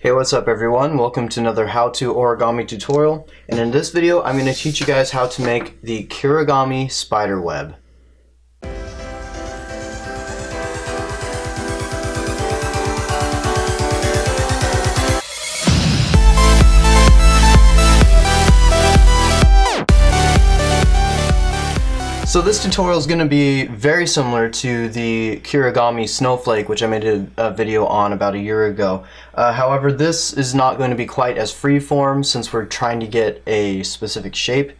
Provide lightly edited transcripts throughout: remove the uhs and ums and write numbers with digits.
Hey, what's up everyone? Welcome to another how-to origami tutorial, and in this video I'm going to teach you guys how to make the Kirigami Spider Web. So this tutorial is going to be very similar to the Kirigami snowflake, which I made a video on about a year ago. However, this is not going to be quite as freeform since we're trying to get a specific shape.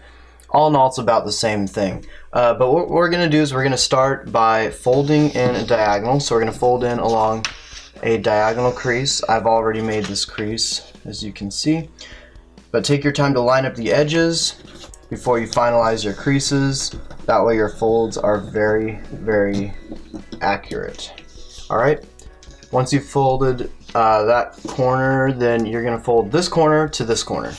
All in all, it's about the same thing. But what we're going to do is we're going to start by folding in a diagonal. So we're going to fold in along a diagonal crease. I've already made this crease, as you can see. But take your time to line up the edges before you finalize your creases. That way your folds are very, very accurate. Alright, once you've folded that corner, then you're going to fold this corner to this corner.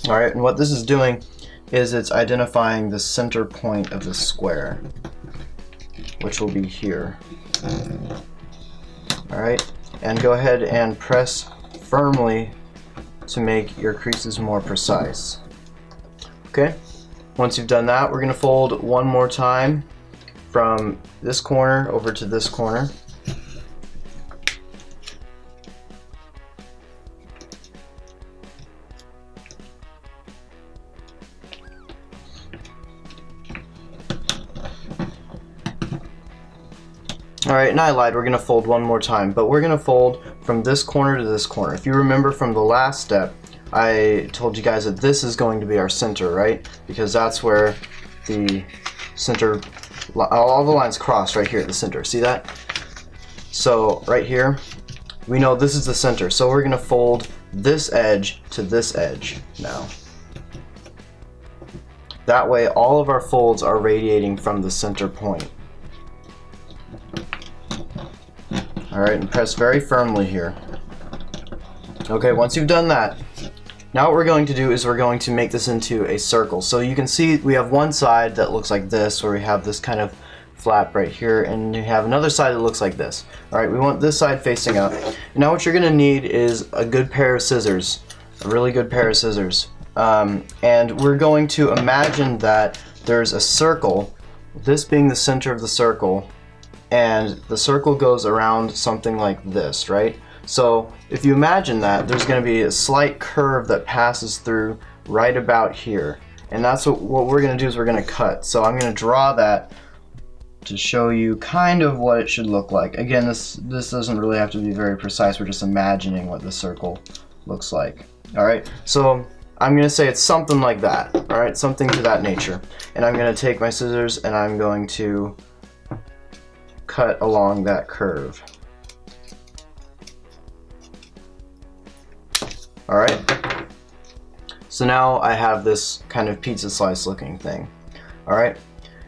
Alright, and what this is doing is it's identifying the center point of the square, which will be here. Alright, and go ahead and press firmly to make your creases more precise. Okay, once you've done that, we're going to fold one more time from this corner over to this corner. Alright, and I lied, we're going to fold one more time, but we're going to fold from this corner to this corner. If you remember from the last step, I told you guys that this is going to be our center, right? Because that's where the center, all the lines cross right here at the center. See that? So right here, we know this is the center. So we're going to fold this edge to this edge now. That way all of our folds are radiating from the center point. Alright, and press very firmly here. Okay, once you've done that, now what we're going to do is we're going to make this into a circle. So you can see we have one side that looks like this, where we have this kind of flap right here, and you have another side that looks like this. Alright, we want this side facing up. Now what you're going to need is a good pair of scissors, a really good pair of scissors. And we're going to imagine that there's a circle, this being the center of the circle, and the circle goes around something like this, right? So if you imagine that, there's going to be a slight curve that passes through right about here. And that's what we're going to do is we're going to cut. So I'm going to draw that to show you kind of what it should look like. Again, this doesn't really have to be very precise. We're just imagining what the circle looks like. Alright, so I'm going to say it's something like that. Alright, something to that nature. And I'm going to take my scissors and I'm going to cut along that curve. Alright, so now I have this kind of pizza slice looking thing. Alright,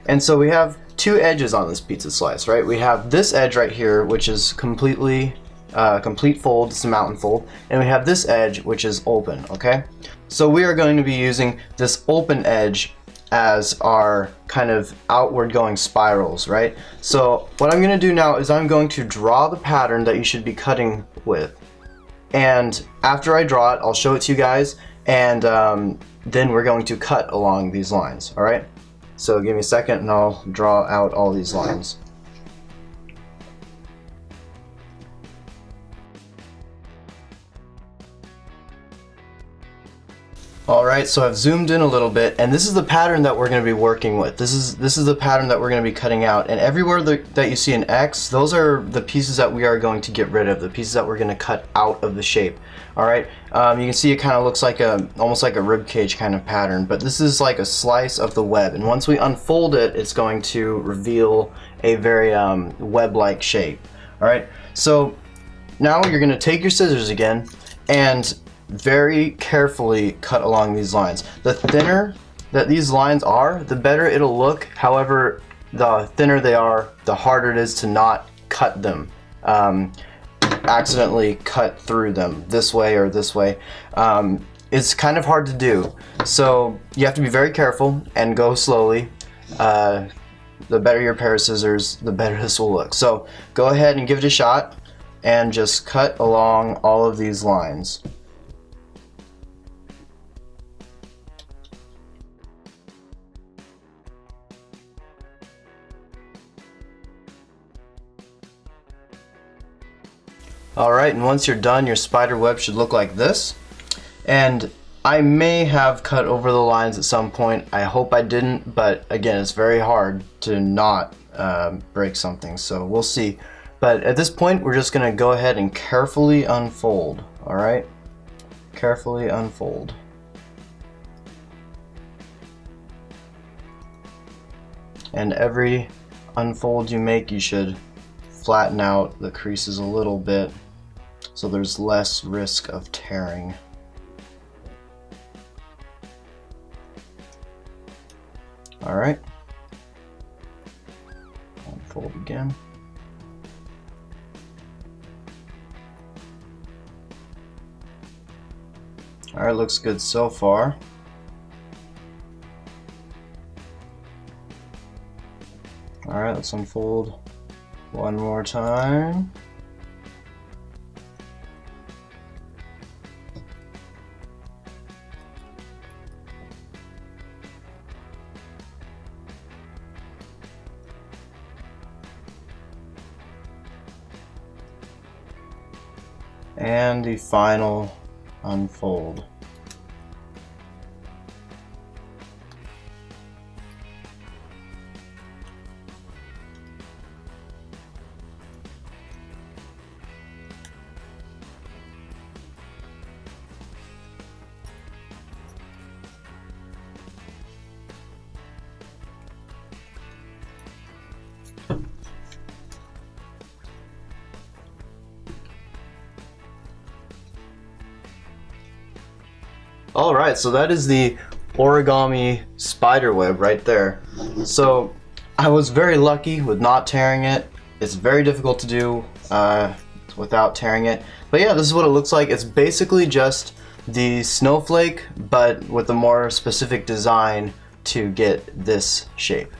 and so we have two edges on this pizza slice, right? We have this edge right here, which is completely complete fold, it's a mountain fold, and we have this edge, which is open, okay? So we are going to be using this open edge as our kind of outward going spirals, right? So what I'm going to do now is I'm going to draw the pattern that you should be cutting with. And after I draw it, I'll show it to you guys, and then we're going to cut along these lines, alright? So give me a second and I'll draw out all these lines. Alright, so I've zoomed in a little bit, and this is the pattern that we're going to be working with. This is the pattern that we're going to be cutting out, and everywhere that you see an X, those are the pieces that we are going to get rid of, the pieces that we're going to cut out of the shape. Alright, you can see it kind of looks like almost like a rib cage kind of pattern, but this is like a slice of the web, and once we unfold it, it's going to reveal a very web-like shape. Alright, so now you're going to take your scissors again, and very carefully cut along these lines. The thinner that these lines are, the better it'll look. However, the thinner they are, the harder it is to not cut them, accidentally cut through them this way or this way. It's kind of hard to do, so you have to be very careful and go slowly. The better your pair of scissors, the better this will look. So go ahead and give it a shot. and just cut along all of these lines. Alright, and once you're done, your spider web should look like this. And I may have cut over the lines at some point. I hope I didn't, but again, it's very hard to not break something, so we'll see. But at this point, we're just going to go ahead and carefully unfold. Alright? Carefully unfold. And every unfold you make, you should flatten out the creases a little bit so there's less risk of tearing. Alright. Unfold again. Alright, looks good so far. Alright, let's unfold one more time. And the final unfold. Alright, so that is the Origami Spider Web right there. So I was very lucky with not tearing it. It's very difficult to do without tearing it. But yeah, this is what it looks like. It's basically just the snowflake, but with a more specific design to get this shape.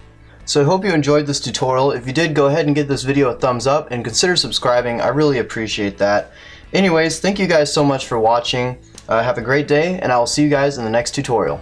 So I hope you enjoyed this tutorial. If you did, go ahead and give this video a thumbs up and consider subscribing. I really appreciate that. Anyways, thank you guys so much for watching. Have a great day, and I will see you guys in the next tutorial.